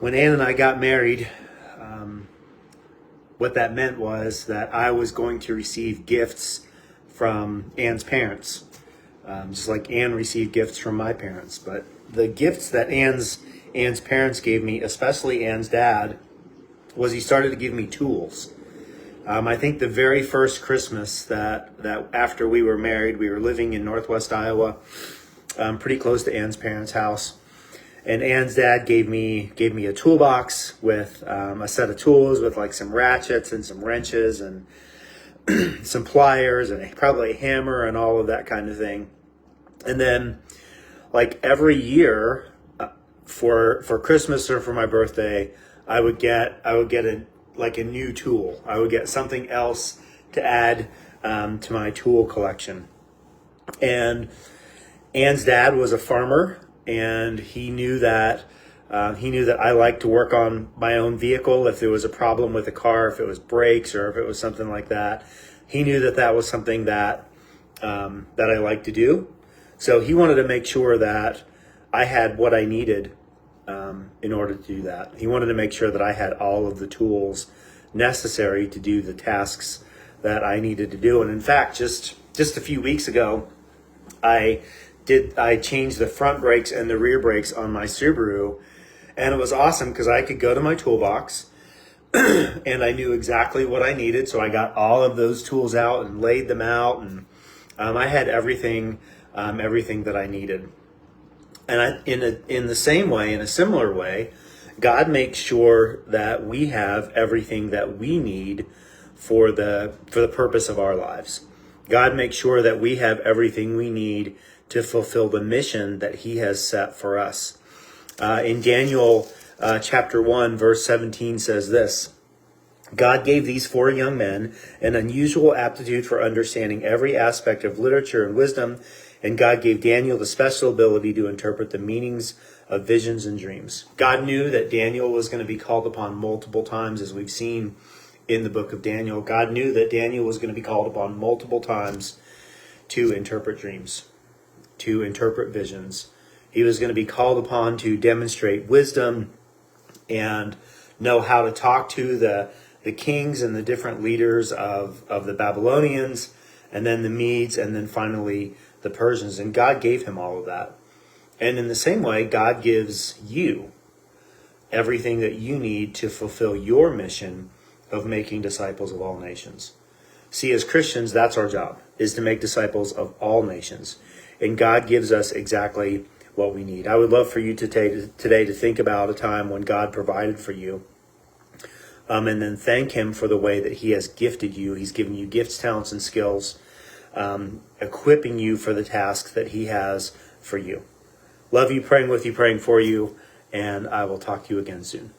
when Ann and I got married, what that meant was that I was going to receive gifts from Ann's parents, just like Ann received gifts from my parents. But the gifts that Ann's parents gave me, especially Ann's dad, was he started to give me tools. I think the very first Christmas that after we were married, we were living in Northwest Iowa, pretty close to Ann's parents' house. And Ann's dad gave me a toolbox with a set of tools with like some ratchets and some wrenches and some pliers and probably a hammer and all of that kind of thing. And then, like every year, for Christmas or for my birthday, I would get a new tool. I would get something else to add to my tool collection. And Ann's dad was a farmer, and he knew that I liked to work on my own vehicle. If there was a problem with the car, if it was brakes or if it was something like that, he knew that was something that I liked to do. So he wanted to make sure that I had what I needed in order to do that. He wanted to make sure that I had all of the tools necessary to do the tasks that I needed to do. And in fact, just a few weeks ago, I changed the front brakes and the rear brakes on my Subaru, and it was awesome because I could go to my toolbox and I knew exactly what I needed. So I got all of those tools out and laid them out, and I had everything that I needed. And in the same way, in a similar way, God makes sure that we have everything that we need for the purpose of our lives. God makes sure that we have everything we need to fulfill the mission that he has set for us. In Daniel chapter 1, verse 17 says this: God gave these 4 young men an unusual aptitude for understanding every aspect of literature and wisdom, and God gave Daniel the special ability to interpret the meanings of visions and dreams. God knew that Daniel was going to be called upon multiple times, as we've seen in the book of Daniel. God knew that Daniel was going to be called upon multiple times to interpret dreams, to interpret visions. He was going to be called upon to demonstrate wisdom and know how to talk to the kings and the different leaders of the Babylonians, and then the Medes, and then finally the Persians. And God gave him all of that. And in the same way, God gives you everything that you need to fulfill your mission of making disciples of all nations. See, as Christians, that's our job, is to make disciples of all nations. And God gives us exactly what we need. I would love for you today to think about a time when God provided for you, and then thank him for the way that he has gifted you. He's given you gifts, talents, and skills, equipping you for the tasks that he has for you. Love you, praying with you, praying for you, and I will talk to you again soon.